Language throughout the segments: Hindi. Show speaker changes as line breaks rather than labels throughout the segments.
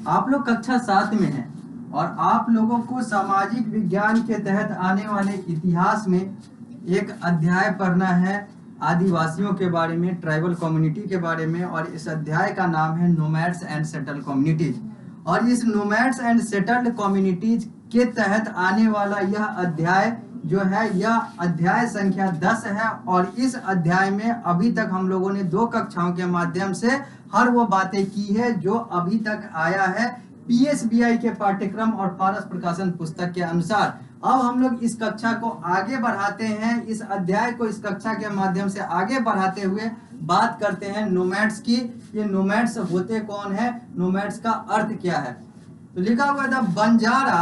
आप लोग कक्षा 7 में हैं और आप लोगों को सामाजिक विज्ञान के तहत आने वाले इतिहास में एक अध्याय पढ़ना है आदिवासियों के बारे में, ट्राइबल कम्युनिटी के बारे में। और इस अध्याय का नाम है नोमैड्स एंड सेटल्ड कम्युनिटीज। और इस नोमैड्स एंड सेटल्ड कम्युनिटीज के तहत आने वाला यह अध्याय जो है, यह अध्याय संख्या 10 है। और इस अध्याय में अभी तक हम लोगों ने 2 कक्षाओं के माध्यम से हर वो बातें की है जो अभी तक आया है पीएसबीआई के पाठ्यक्रम और पारस प्रकाशन पुस्तक के अनुसार। अब हम लोग इस कक्षा को आगे बढ़ाते हैं, इस अध्याय को इस कक्षा के माध्यम से आगे बढ़ाते हुए बात करते हैं नोमैड्स की। ये नोमैड्स होते कौन है, नोमैड्स का अर्थ क्या है। तो लिखा हुआ था, Banjara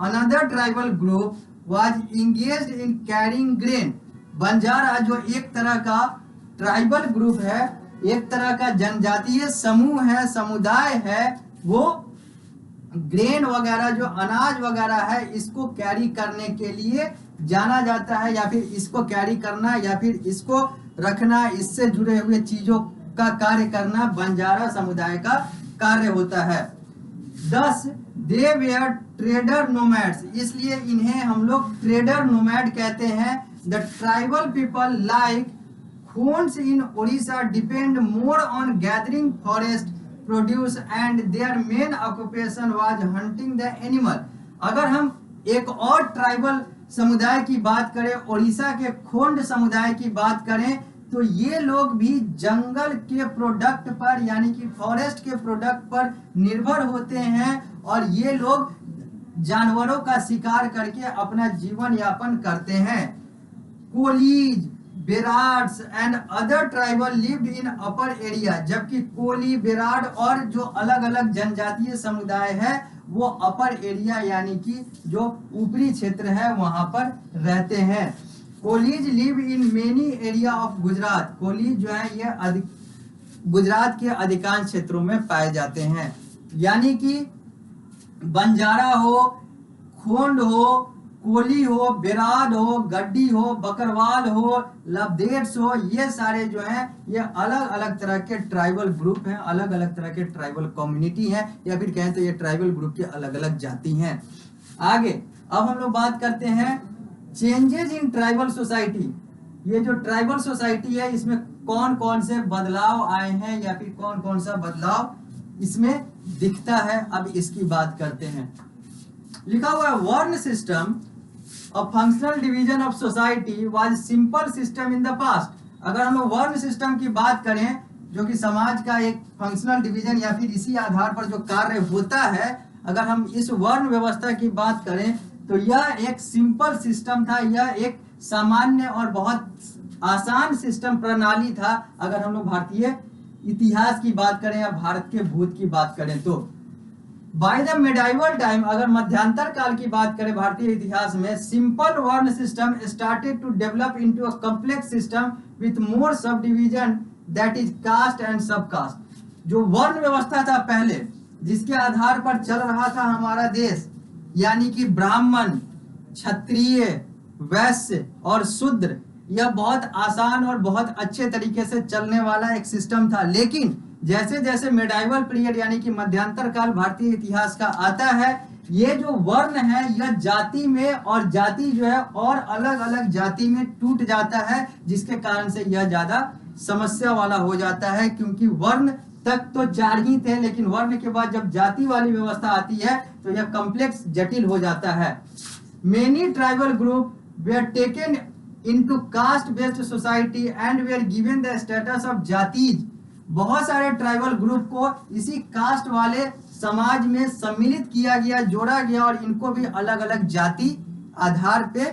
another tribal group was engaged in carrying grain. Banjara जो एक तरह का ट्राइबल ग्रुप है, एक तरह का जनजातीय समूह है, समुदाय है, वो ग्रेन वगैरह जो अनाज वगैरह है इसको कैरी करने के लिए जाना जाता है, या फिर इसको कैरी करना या फिर इसको रखना, इससे जुड़े हुए चीजों का कार्य करना बंजारा समुदाय का कार्य होता है। 10 दे वेयर ट्रेडर नोमैड्स, इसलिए इन्हें हम लोग ट्रेडर नोमैड कहते हैं। The tribal people like Khonds in Odisha depend more on gathering forest produce and their main occupation was hunting the animal. अगर हम एक और ट्राइबल समुदाय की बात करें, ओडिशा के खोंड समुदाय की बात करें, तो ये लोग भी जंगल के प्रोडक्ट पर यानी कि फॉरेस्ट के प्रोडक्ट पर निर्भर होते हैं और ये लोग जानवरों का शिकार करके अपना जीवन यापन करते हैं। Kolis, Berads and other tribal lived in upper area, जबकि कोली, बेराड और जो अलग अलग जनजातीय समुदाय है वो अपर एरिया यानी कि जो ऊपरी क्षेत्र है वहां पर रहते हैं। Kolis live in many area of Gujarat, Kolis जो है ये गुजरात के अधिकांश क्षेत्रों में पाए जाते हैं। यानी कि बंजारा हो, खोंड हो, कोली हो, बेराड हो, गड्डी हो, बकरवाल हो, लबदेट्स हो, ये सारे जो हैं ये अलग अलग तरह के ट्राइबल ग्रुप हैं, अलग अलग तरह के ट्राइबल कम्युनिटी हैं, या फिर कहें तो ये ट्राइबल ग्रुप की अलग अलग जाति हैं। आगे अब हम लोग बात करते हैं चेंजेज इन ट्राइबल सोसाइटी। ये जो ट्राइबल सोसाइटी है इसमें कौन कौन से बदलाव आए हैं या फिर कौन कौन सा बदलाव इसमें दिखता है, अब इसकी बात करते हैं। लिखा हुआ है, वर्ण system A functional division of society was simple system in the past। अगर हम लोग वर्ण सिस्टम की बात करें जो कि समाज का एक फंक्शनल डिवीजन या फिर इसी आधार पर जो कार्य होता है, अगर हम इस वर्ण व्यवस्था की बात करें तो यह एक सिंपल सिस्टम था, यह एक सामान्य और बहुत आसान सिस्टम प्रणाली था। अगर हम लोग भारतीय इतिहास की बात करें या भारत के भूत की बात करें तो बाय द मेडाइवल टाइम, अगर मध्यांतर काल की बात करें भारतीय इतिहास में, simple varna system started to develop into a complex system with more subdivision that is caste and sub caste. जो वर्ण व्यवस्था था पहले जिसके आधार पर चल रहा था हमारा देश, यानी कि ब्राह्मण, क्षत्रिय, वैश्य और शूद्र, यह बहुत आसान और बहुत अच्छे तरीके से चलने वाला एक सिस्टम था। लेकिन जैसे जैसे मेडाइवल पीरियड यानी कि मध्यांतर काल भारतीय इतिहास का आता है, ये जो वर्ण है यह जाति में और जाति जो है और अलग अलग जाति में टूट जाता है, जिसके कारण से यह ज्यादा समस्या वाला हो जाता है। क्योंकि वर्ण तक तो 4 ही थे, लेकिन वर्ण के बाद जब जाति वाली व्यवस्था आती है तो यह कॉम्प्लेक्स, जटिल हो जाता है। Many tribal group were taken into caste based society and were given the status of jatis. बहुत सारे ट्राइबल ग्रुप को इसी कास्ट वाले समाज में सम्मिलित किया गया, जोड़ा गया और इनको भी अलग अलग जाति आधार पे,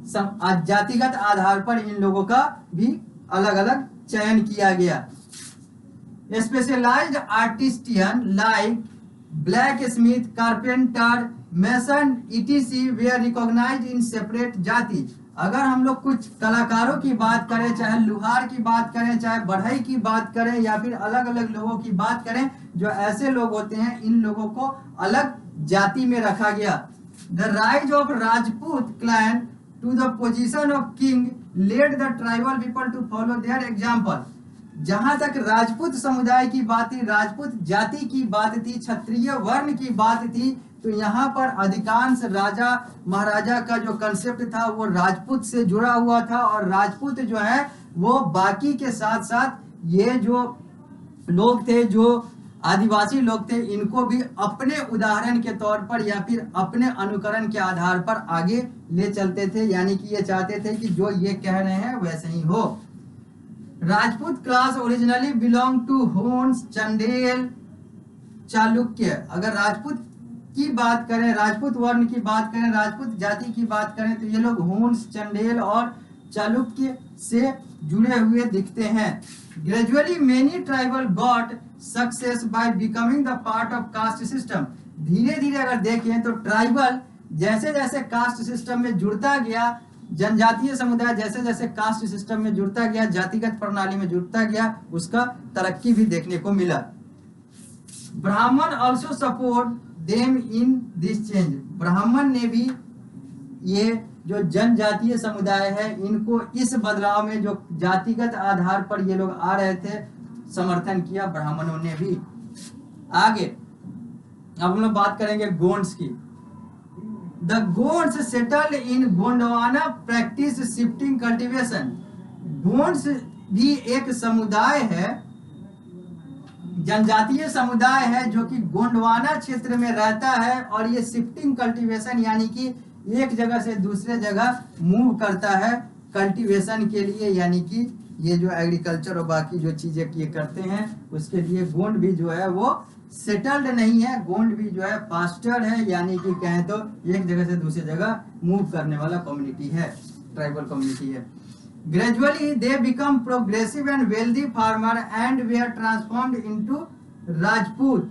जातिगत आधार पर इन लोगों का भी अलग अलग चयन किया गया। Specialised artisan like blacksmith, carpenter, mason etc were recognised in separate jati. अगर हम लोग कुछ कलाकारों की बात करें, चाहे लुहार की बात करें, चाहे बढ़ई की बात करें या फिर अलग अलग लोगों की बात करें, जो ऐसे लोग होते हैं इन लोगों को अलग जाति में रखा गया। The rise of Rajput clan to the position of king led the tribal people to follow their example. जहां तक राजपूत समुदाय की बात थी, राजपूत जाति की बात थी, क्षत्रिय वर्ण की बात थी, तो यहाँ पर अधिकांश राजा महाराजा का जो कंसेप्ट था वो राजपूत से जुड़ा हुआ था। और राजपूत जो है वो बाकी के साथ साथ ये जो लोग थे, जो आदिवासी लोग थे, इनको भी अपने उदाहरण के तौर पर या फिर अपने अनुकरण के आधार पर आगे ले चलते थे। यानी कि ये चाहते थे कि जो ये कह रहे हैं वैसे ही हो। Rajput class originally belong to Huns, Chandel, Chalukya. अगर राजपूत की बात करें, राजपूत वर्ण की बात करें, राजपूत जाति की बात करें, तो ये लोग होन्स, चंदेल और चालुक्य से जुड़े हुए दिखते हैं। Gradually many tribal got success by becoming the part of caste system. धीरे धीरे अगर देखें तो ट्राइबल जैसे जैसे कास्ट सिस्टम में जुड़ता गया, जनजातीय समुदाय जैसे जैसे कास्ट सिस्टम में जुड़ता गया, जातिगत प्रणाली में जुड़ता गया, उसका तरक्की भी देखने को मिला। ब्राह्मण also support them in this change. ब्राह्मण ने भी ये जो जनजातीय समुदाय है इनको इस बदलाव में, जो जातिगत आधार पर ये लोग आ रहे थे, समर्थन किया ब्राह्मणों ने भी। आगे अब हम लोग बात करेंगे गोंड्स की। The Gonds settled in Gondwana practice shifting cultivation. Gonds भी एक समुदाय है, जनजातीय समुदाय है जो कि गोंडवाना क्षेत्र में रहता है, और ये शिफ्टिंग कल्टीवेशन यानी कि एक जगह से दूसरे जगह मूव करता है कल्टीवेशन के लिए। यानी कि ये जो एग्रीकल्चर और बाकी जो चीजें ये करते हैं उसके लिए गोंड भी जो है वो सेटल्ड नहीं है, गोंड भी जो है पास्टर है। यानी कि कहें तो एक जगह से दूसरी जगह मूव करने वाला कम्युनिटी है, ट्राइबल कम्युनिटी है। Gradually they become progressive and wealthy farmer and वे आर ट्रांसफॉर्म्ड इनटू राजपूत।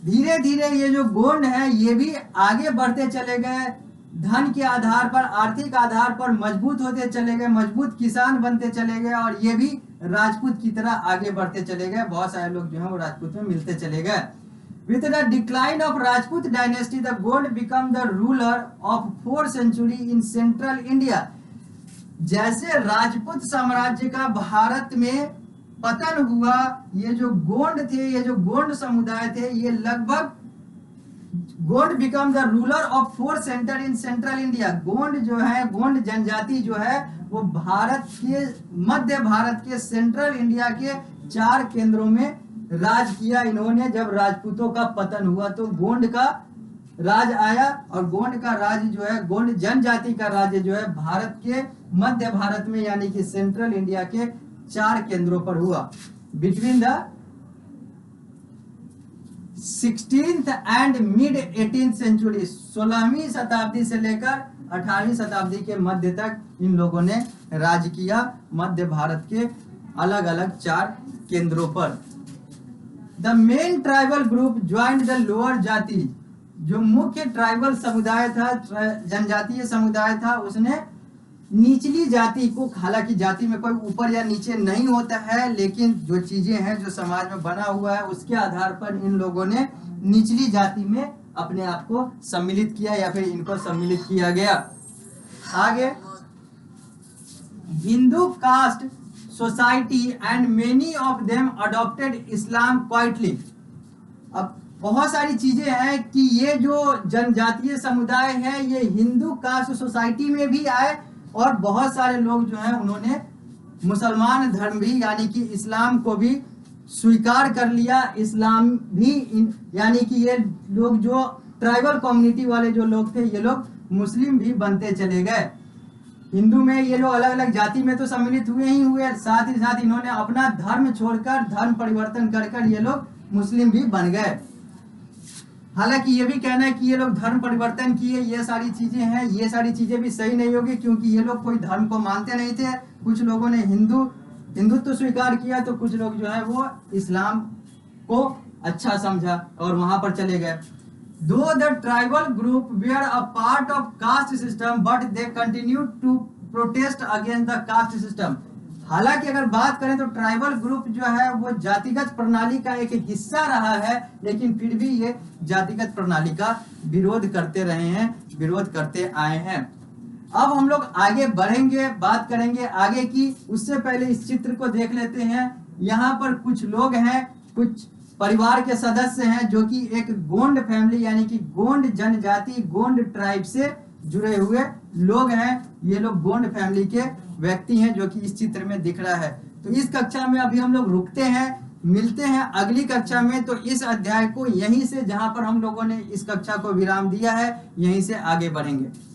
धीरे धीरे ये जो गोंड है ये भी आगे बढ़ते चले गए, धन के आधार पर, आर्थिक आधार पर मजबूत होते चले गए, मजबूत किसान बनते चले गए, और ये भी राजपूत की तरह आगे बढ़ते चले गए। बहुत सारे लोग जो है वो राजपूत में मिलते चले गए। With the decline of Rajput dynasty the Gond become the ruler of 4th century in central India. जैसे राजपूत साम्राज्य का भारत में पतन हुआ, ये जो गोंड थे, ये जो गोंड समुदाय थे, ये लगभग Gond become the ruler of 4th centre in central India. Gond जो है, गोंड जनजाति जो है वो भारत के, मध्य भारत के सेंट्रल इंडिया के 4 केंद्रों में राज किया इन्होंने। जब राजपूतों का पतन हुआ तो गोंड का राज आया, और गोंड का राज जो है, गोंड जनजाति का राज्य जो है भारत के मध्य भारत में यानी कि सेंट्रल इंडिया के 4 केंद्रों पर हुआ। Between the 16th and mid 18th century, 16वीं शताब्दी से लेकर 18वीं शताब्दी के मध्य तक इन लोगों ने राज किया मध्य भारत के अलग अलग 4 केंद्रों पर। The main tribal group joined the lower जाति। जो मुख्य ट्राइबल समुदाय था, जनजातीय समुदाय था, उसने निचली जाति को, हालांकि जाति में कोई ऊपर या नीचे नहीं होता है, लेकिन जो चीजें हैं जो समाज में बना हुआ है उसके आधार पर इन लोगों ने निचली जाति में अपने आप को सम्मिलित किया या फिर इनको सम्मिलित किया गया। आगे, Hindu caste society and many of them adopted Islam quietly. अब बहुत सारी चीजें हैं कि ये जो जनजातीय समुदाय है ये हिंदू कास्ट सोसाइटी में भी आए, और बहुत सारे लोग जो हैं उन्होंने मुसलमान धर्म भी यानी कि इस्लाम को भी स्वीकार कर लिया। इस्लाम भी यानी कि ये लोग जो ट्राइबल कम्युनिटी वाले जो लोग थे ये लोग मुस्लिम भी बनते चले गए। हिंदू में ये लोग अलग अलग जाति में तो सम्मिलित हुए ही हुए, साथ ही साथ इन्होंने अपना धर्म छोड़कर, धर्म परिवर्तन कर ये लोग मुस्लिम भी बन गए। हालांकि ये भी कहना है कि ये लोग धर्म परिवर्तन किए, ये सारी चीजें हैं, ये सारी चीजें भी सही नहीं होगी, क्योंकि ये लोग कोई धर्म को मानते नहीं थे। कुछ लोगों ने हिंदुत्व स्वीकार किया, तो कुछ लोग जो है वो इस्लाम को अच्छा समझा और वहां पर चले गए। Though the tribal group were a part of caste system but they continue to protest against the caste system. हालांकि अगर बात करें तो ट्राइबल ग्रुप जो है वो जातिगत प्रणाली का एक हिस्सा रहा है, लेकिन फिर भी ये जातिगत प्रणाली का विरोध करते रहे हैं, विरोध करते आए हैं। अब हम लोग आगे बढ़ेंगे, बात करेंगे आगे की। उससे पहले इस चित्र को देख लेते हैं। यहाँ पर कुछ लोग हैं, कुछ परिवार के सदस्य हैं जो कि एक गोंड फैमिली यानी कि गोंड जनजाति, गोंड ट्राइब से जुड़े हुए लोग हैं। ये लोग गोंड फैमिली के व्यक्ति हैं जो कि इस चित्र में दिख रहा है। तो इस कक्षा में अभी हम लोग रुकते हैं, मिलते हैं अगली कक्षा में। तो इस अध्याय को यहीं से, जहां पर हम लोगों ने इस कक्षा को विराम दिया है, यहीं से आगे बढ़ेंगे।